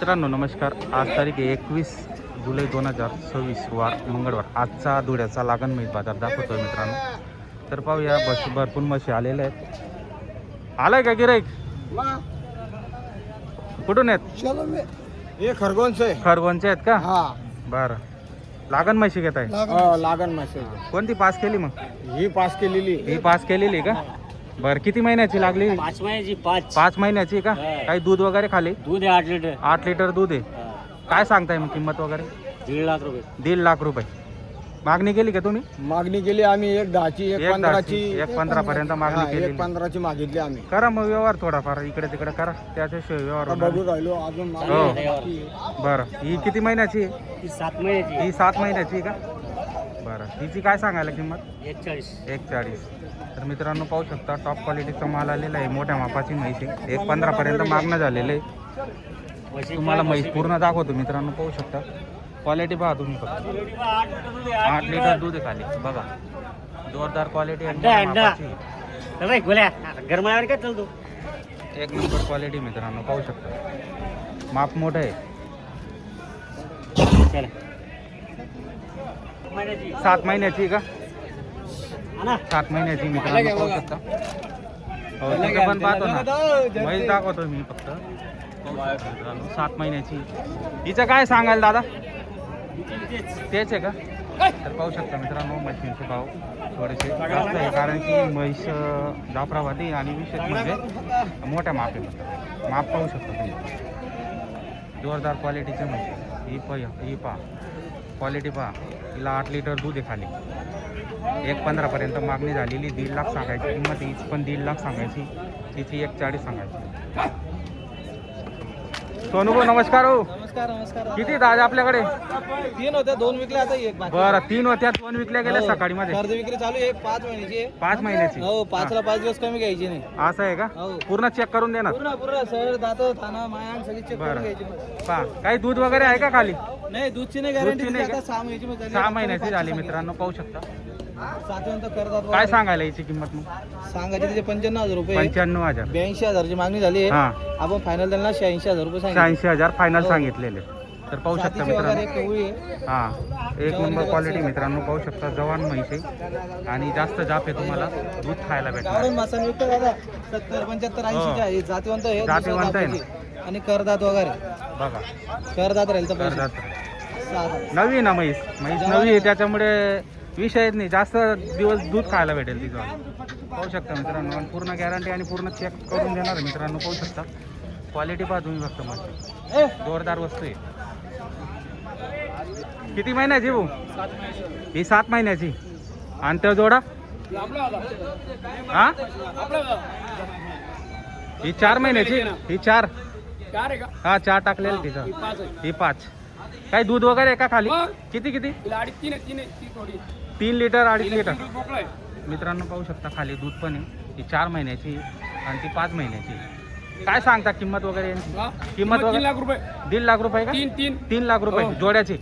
मित्रांनो नमस्कार. आज तारीख 21 जुलै 2026 वार मंगळवार. आजचा धुळ्याचा लागण म्हैस बाजार दाखवतोय मित्रांनो. तर पाहूया भरपूर म्हशी आलेल्या आहेत. आलाय का गिराईक? कुठून आहेत? ये खरगोनचे खरगोनचे आहेत का? हा बरं. लागण म्हशी घेत आहे? लागण मासे कोणती पास केली मग? ही पास केलेली. ही पास केलेली का? बरं. किती महिन्याची लागली? 5 महिन्याची. 5 महिन्याची का? काही दूध वगैरे खाली? दूध आहे 8 लिटर. 8 लिटर दूध आहे. काय सांगताय मग किंमत वगैरे? 1.5 लाख रुपये. 1.5 लाख रुपये मागणी केली का तुम्ही? मागणी केली आम्ही 1.10ची 1.15ची 1.15 पर्यंत मागणी केली. 1.15ची मागितली आम्ही. करा मग व्यवहार थोडाफार इकडे तिकडे करा, त्याच्याशिवाय व्यवहार आता होणार बघू राहिलो अजून हो. बाकी आहे. बरं. ही किती महिन्याची आहे? ही 7 महिन्याची. ही 7 महिन्याची आहे का? बरं. हिची काय सांगायला किंमत? 1.40. 1.40. तर मित्रांनो पाहू शकता टॉप क्वालिटीचा माल आलेला आहे. मोठ्या मापाची म्हैस आहे. 1.15 पर्यंत मागणं झालेलं आहे. तुम्हाला म्हैस पूर्ण दाखवतो मित्रांनो. पाहू शकता क्वालिटी पहा तुम्ही फक्त. 8 लिटर दूध आहे खाली बघा. जोरदार क्वालिटी आहे. गरमावर काय चालतो? एक नंबर क्वालिटी मित्रांनो पाहू शकता. माप मोठं आहे. 7 महिन्याची का? 7 महिन्याची मित्रांनो पाहू शकता. हो तिथं पण पाहतो ना. म्हैस दाखवतो मी फक्त. मित्रांनो 7 महिन्याची. हिचं काय सांगाल दादा? तेच आहे का? तर पाहू शकता मित्रांनो म्हशींचे भाव थोडेसे जास्त आहे, कारण की म्हैस जाफराबादी आणि विशेष म्हणजे मोठ्या मापेमध्ये माप पाहू शकता तुम्ही. जोरदार क्वालिटीचे म्हशी. ही पहा क्वालिटी पहा. हिला 8 लिटर दूध आहे खाली. 1.15 पर्यंत मागणी झालेली. 1.5 लाख सांगायची किंमत. हीच पण 1.5 लाख सांगायची. तिची 1.40 सांगायची. सोनू भाऊ नमस्कार. हो नमस्कार. किती आहेत आज आपल्याकडे? 3 होत्या, 2 विकले आता एक बाकी. बरं. 3 होत्या, 2 विकल्या गेल्या सकाळी मध्ये. कर्ज विक्री चालू आहे 5 महिन्याची. 5 महिन्याची. हो 5 ला 5 दिवस कमी घ्यायची नाही. असं आहे का? हो. पूर्ण चेक करून देणार? पूर्ण सर दात थाना मायान सगळी चेक करून बरं. घ्यायची मग. पहा काही दूध वगैरे आहे का खाली? नाही दूधची नाही दूधची गॅरंटी. नाही आता का? 6 महिन्याची मग 6 महिन्याची झाली मित्रांनो पाहू शकता. 7 नंतर करतात. काय सांगायला याची किंमत मग? सांगायचे त्याचे 95,000 रुपये. 95,000. 82,000ची मागणी झाली आहे. हा आपण फायनल त्यांना 86,000 रुपये सांगितले. 86,000 फायनल हो. सांगितलेले. तर पाहू शकता सातीची वगैरे मित्रांनो. एक कवळी आहे. हा एक नंबर क्वालिटी मित्रांनो पाहू शकता. जवान म्हैस आहे आणि जास्त जाप आहे. तुम्हाला दूध खायला भेटणार. गावरान मासा विकतो दादा 70 75 80 आहे. जातीवंत आहे. जातीवंत आहे ना? आणि करदात वगैरे बघा करदात राहील तर पैसे. करदात नवी ना म्हैस नवी आहे, त्याच्यामुळे विषय नाही. जास्त दिवस दूध खायला भेटेल तिथं. पाहू शकता मित्रांनो. आणि पूर्ण गॅरंटी आणि पूर्ण चेक करून देणार आहे मित्रांनो. पाहू शकता क्वालिटी पहा तुम्ही फक्त. मग जोरदार वस्तू आहे. किती महिन्याची भाऊ? ही 7 महिन्याची. आणि त्या जोडा हा ही 4 महिन्याची. ही 4 हा 4 टाकलेली तिथं. ही 5. काही दूध वगैरे आहे का खाली? किती 3 लिटर 2.5 लिटर मित्रांनो पाहू शकता. खाली दूध पण आहे. ही 4 महिन्याची आणि ती 5 महिन्याची. काय सांगता किंमत वगैरे यांची? किंमत वगैरे 1.5 लाख रुपये का? 3 लाख रुपये जोड्याची.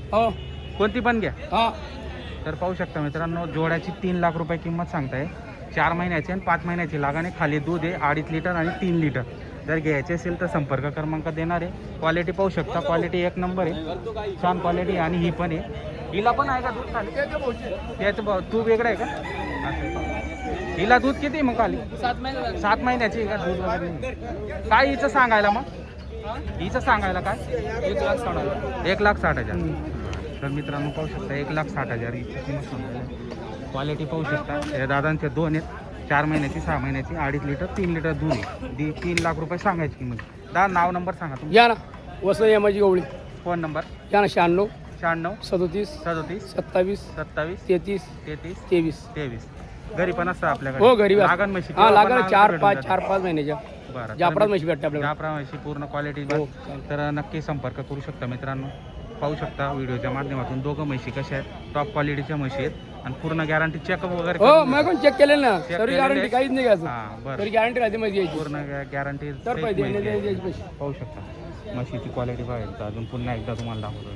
कोणती पण घ्या. तर पाहू शकता मित्रांनो जोड्याची 3 लाख रुपये किंमत सांगताय. 4 महिन्याची आणि 5 महिन्याची लागाने. खाली दूध आहे 2.5 लिटर आणि 3 लिटर. जर घ्यायचे असेल तर संपर्क क्रमांक देणार आहे. क्वालिटी पाहू शकता. क्वालिटी एक नंबर आहे. छान क्वालिटी. आणि ही पण आहे. हिला पण आहे का दूध खाली? त्याचं तू वेगळं आहे का? हिला दूध किती मग खाली? 7 महिन्याची का? दूध वगैरे काय हिचं सांगायला मग? हिचं सांगायला काय? 1,60,000. तर मित्रांनो पाहू शकता 1,60,000 हिची किंमत सांगायला. क्वालिटी पाहू शकता. या दादांचे 2 आहेत. 4 महिन्याची 6 महिन्याची 2.5 लिटर 3 लिटर दूध आहे. 3 लाख रुपये सांगायची किंमत. दादा नाव नंबर सांगा तुम्ही. या ना वसई माझी गवळी. फोन नंबर या ना 96 96 37 37 27 27 33 33 23. 23. घरी पण असतं आपल्याकडे? हो घरी लागण म्हशी हा लागण 4-5 महिन्याच्या. बरं. जाफरात म्हशी भेटते आपल्याकडे. जाफरा म्हशी पूर्ण क्वालिटी. हो. तर नक्की संपर्क करू शकता मित्रांनो. पाहू शकता व्हिडिओच्या माध्यमातून दोघं म्हशी कशा आहेत. टॉप क्वालिटीच्या म्हशी आहेत आणि पूर्ण गॅरंटी चेकअप वगैरे हो मी पण चेक केलेलं ना. Check तरी केलेलं गॅरंटी आहे? काहीच नाही घ्यायचं. हां बरं. तरी गॅरंटी राहते माझी यायची. पूर्ण गॅरंटी तर पैसे द्यायचे पैसे. पाहू शकता म्हशीची क्वालिटी पाहिजे. अजून पुन्हा एकदा तुम्हाला दाखवतो.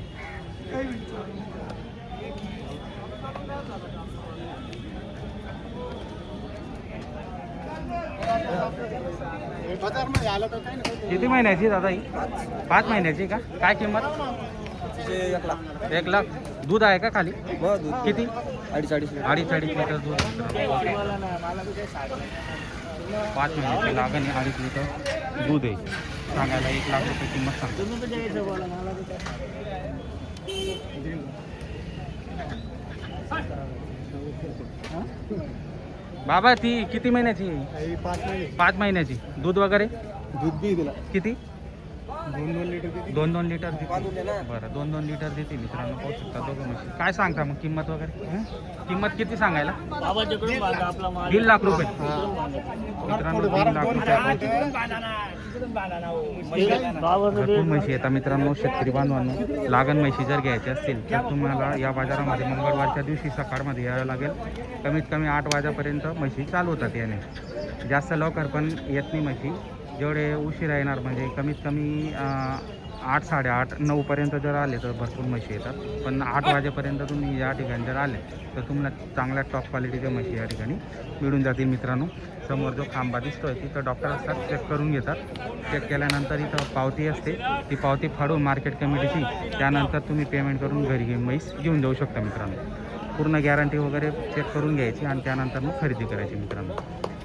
किती महिन्याची दादा ही? 5 महिन्याची का? काय किंमत? 1 लाख. दूध आहे का खाली? किती? 2.5 लिटर दूध. 5 महिन्याची लागण आहे, 2.5 लिटर दूध आहे. सांगायला 1 लाख रुपये किंमत सांगतो. बाबा ती किती महिन्याची आहे? 5 महिन्याची. दूध वगैरे? दूध बी दिला किती? 2 लिटर 2 लिटर देते. बरं 2 लिटर देते मित्रांनो, पाहू शकता दोघं म्हशी. काय सांगता मग किंमत वगैरे? किंमत किती सांगायला? 1.5 लाख रुपये मित्रांनो. 3 लाख रुपये. भरपूर म्हशी येतात मित्रांनो. शेतकरी बांधवांनो, लागण म्हशी जर घ्यायची असतील तर तुम्हाला या बाजारामध्ये मंगळवारच्या दिवशी सकाळमध्ये यावं लागेल. कमीत कमी 8 वाजेपर्यंत म्हशी चालू होतात याने. जास्त लवकर पण येत नाही म्हशी. जेवढे उशिरा येणार म्हणजे कमीत कमी 8, 8:30, 9पर्यंत जर आले तर भरपूर म्हशी येतात. पण 8 वाजेपर्यंत तुम्ही या ठिकाणी जर आले तर तुम्हाला चांगल्या टॉप क्वालिटीच्या म्हशी या ठिकाणी मिळून जातील मित्रांनो. समोर जो खांबा दिसतोय तिथं डॉक्टर असतात, चेक करून घेतात. चेक केल्यानंतर इथं पावती असते, ती पावती फाडून मार्केट कमिटीची, त्यानंतर तुम्ही पेमेंट करून घरी घेऊन म्हैस घेऊन जाऊ शकता मित्रांनो. पूर्ण गॅरंटी वगैरे चेक करून घ्यायची आणि त्यानंतर मग खरेदी करायची मित्रांनो.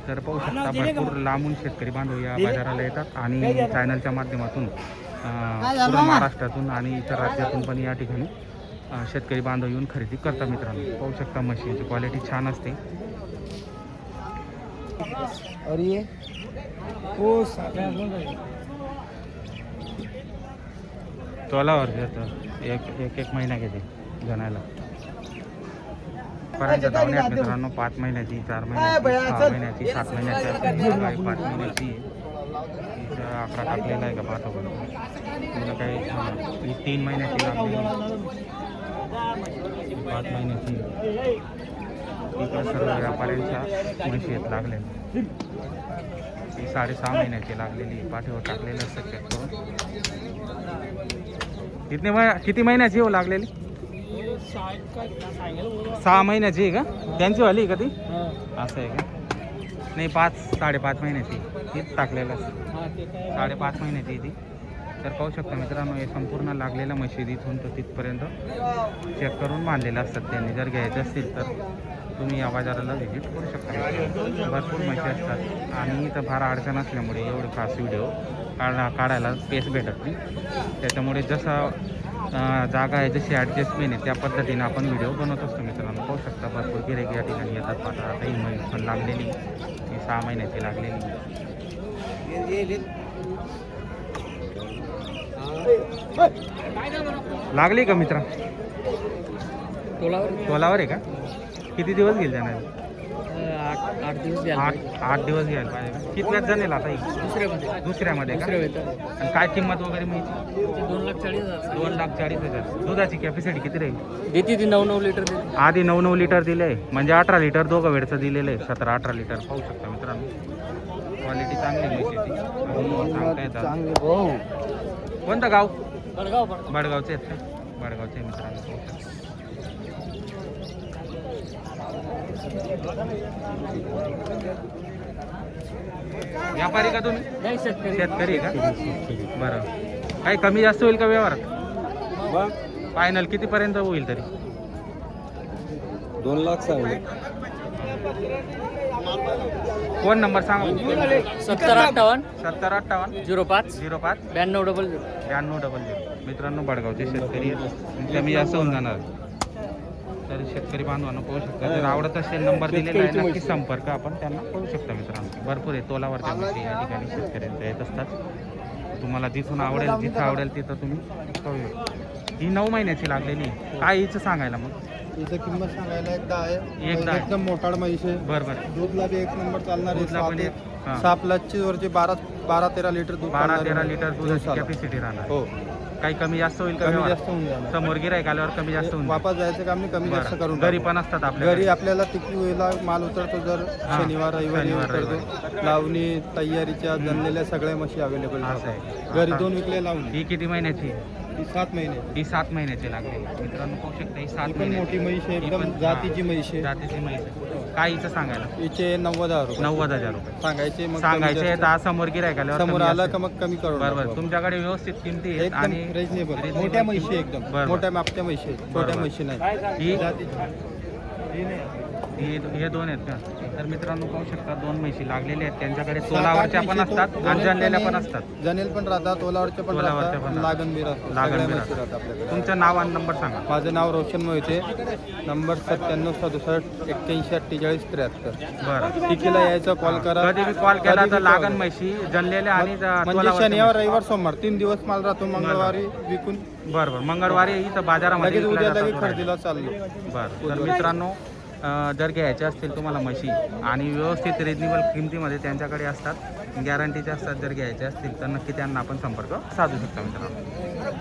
तर पाहू शकता भरपूर लांबून शेतकरी बांधव या बाजाराला येतात आणि चॅनलच्या माध्यमातून पूर्ण महाराष्ट्रातून आणि इतर राज्यातून पण या ठिकाणी शेतकरी बांधव येऊन खरेदी करतात मित्रांनो. पाहू शकता म्हशींची क्वालिटी छान असते. और ये तोलावर घेतं एक महिना घेते जणायला. पर्यंत धावणे आहेत मित्रांनो. 5 महिन्याची, 4 महिन्याची, 6 महिन्याची, 7 महिन्याची, 5 महिन्याची. तिचा आकडा टाकलेला आहे का पाहतो बरं. तुला काही 3 महिन्याची लागलेली, 5 महिन्याची. इकडं सर्व व्यापाऱ्यांच्या म्हशी आहेत लागलेल्या. ही 6.5 महिन्याची लागलेली, पाठीवर टाकलेलं असतं चेक करून. किती महिन्याची हो लागलेली? 6 महिन्याची आहे का? त्यांची वाली आहे का ती? असं आहे का? नाही 5-5.5 महिन्याची तीच टाकलेलं असतं. 5.5 महिन्याची ती. तर पाहू शकता मित्रांनो, हे संपूर्ण लागलेल्या म्हशी इथून तर तिथपर्यंत चेक करून बांधलेलं असतात. त्यांनी जर घ्यायचं असतील तर तुम्ही या बाजाराला व्हिजिट करू शकता. भरपूर म्हशी असतात आणि इथं फार अडचण असल्यामुळे एवढे खास व्हिडिओ काढायला स्पेस भेटत नाही. त्याच्यामुळे जसं जागा आहे, जशी ॲडजस्टमेंट आहे त्या पद्धतीने आपण व्हिडिओ बनवत असतो मित्रांनो. पाहू शकता भरपूर गिऱ्हाईक या ठिकाणी येतात. आता ही म्हैस पण लागलेली, ही 6 महिन्याची लागलेली. लागली का मित्रा? तोलावर आहे का? किती दिवस घेईल जाणार? 8 दिवस 8 दिवस घ्यायला पाहिजे. कितव्यात जाणेल आता ही? दुसऱ्यामध्ये का? आणि काय किंमत वगैरे मिळते? 2,40,000. दुधाची कॅपॅसिटी किती राहील? देते ती 9 लिटर देते. आधी 9 लिटर दिले आहे, म्हणजे 18 लिटर दोघं वेळचं दिलेलं आहे. 17-18 लिटर. पाहू शकता मित्रांनो, क्वालिटी चांगली म्हशीची आणि सांगता येतात. कोणतं गाव? बडगावचे आहेत का? बडगावचे मित्रांनो. व्यापारी का तुम्ही? शेतकरी का? बरं. काही कमी जास्त होईल का व्यवहारात? फायनल कितीपर्यंत होईल तरी? 2 लाख सांगले. फोन नंबर सांगा. 7058 05 05 9200. 9200. मित्रांनो भडगावचे शेतकरी आहेत, कमी जास्त होऊन जाणार. तर शेतकरी बांधवांना पाहू शकता. जर आवडत असेल नंबर दिलेला आहे, नक्की संपर्क आपण त्यांना करू शकता मित्रांनो. भरपूर आहे तोलावरच्या म्हशी या ठिकाणी शेतकऱ्यांच्या येत असतात. तुम्हाला जिथून आवडेल, जिथं आवडेल तिथं तुम्ही करू शकता. ही 9 महिन्याची लागलेली. काय हिचं सांगायला मग? इथं किंमत सांगायला एकदा आहे. एकदा आहे. एकदम मोठाड म्हैस आहे. बरं. दूधला बी 1 नंबर चालणार आहे. दूधला पण हां. 7 वरची 12-13 लिटर दूध 12-13 लिटर दुधाची दिवसाला. कॅपॅसिटी राहणार. हो. काही कमी जास्त होईल का? कमी व्यवहार? जास्त होऊन जाणार. समोर गिराईक आल्यावर कमी जास्त होऊन जाईल. वापस जायचं काम नाही, कमी जास्त बरं. करून घरी टाकू. पण असतात आपल्या घरी आपल्याला तिकीट वेळेला माल उतरतो. जर हां. शनिवार रविवारी शनिवार, उतरतो. लावणी तयारीच्या जनलेल्या सगळ्या म्हशी अवेलेबल असं आहे. घरी आता 2 विकले लावणी. ही किती महिन्याची? ही 7 महिने. ही 7 महिन्याची लागलेली. मित्रांनो पाहू शकता, ही 7 ही पण मोठी महिन्याची. म्हैस आहे, ही एकदम पण- जातीची म्हैस आहे. जातीची म्हैस आहे. काय हिचं सांगायला? हिचे 90,000 रुपये 90,000 रुपये सांगायचे. मग सांगायचे. 10 समोर गिरायकाल्यावर समोर आलं का मग कमी करू. बरोबर. तुमच्याकडे व्यवस्थित किमती आहेत एकदम आणि रिजनेबल. reasonable मोठ्या म्हशी किमती. एकदम बरोबर. मोठ्या मापच्या म्हशी आहेत. छोट्या बरोबर. म्हशी नाही. ही ही हे दोन आहेत का? तर मित्रांनो पाहू शकता 2 म्हशी लागलेल्या आहेत. त्यांच्याकडे तोलावरच्या पण असतात आणि जनलेल्या पण असतात. जनेल पण राहतात, तोलावरच्या पण तोलावरच्या पण राहतात, राहतात. लागणबीर असतात. लागणबीर सगळ्या म्हशी असतात. राहतात आपल्याकडे. तुमचं नाव आणि नंबर सांगा. माझं नाव रोशन मोहिते. नंबर 9767 81 48 73. बरं. टिकीला यायचा कॉल करा. कधी बी कॉल केला कधी तर बी लागण call. म्हशी जनलेल्या आणि म्हणजे तोलावरच्या शनिवार म्हशी. रविवार सोमवार 3 दिवस माल राहतो. मंगळवारी विकून बरं. मंगळवारी इथं बाजारामध्ये लगेच विकल्या उद्या जातात लगेच राहिल्या. खरेदीला चाललो. बरं. तर मित्रांनो जर घ्यायचे असतील तुम्हाला म्हशी आणि व्यवस्थित रिजनेबल किमतीमध्ये त्यांच्याकडे असतात, गॅरंटीचे असतात. जर घ्यायचे असतील तर नक्की त्यांना आपण संपर्क साधू शकता मित्रांनो.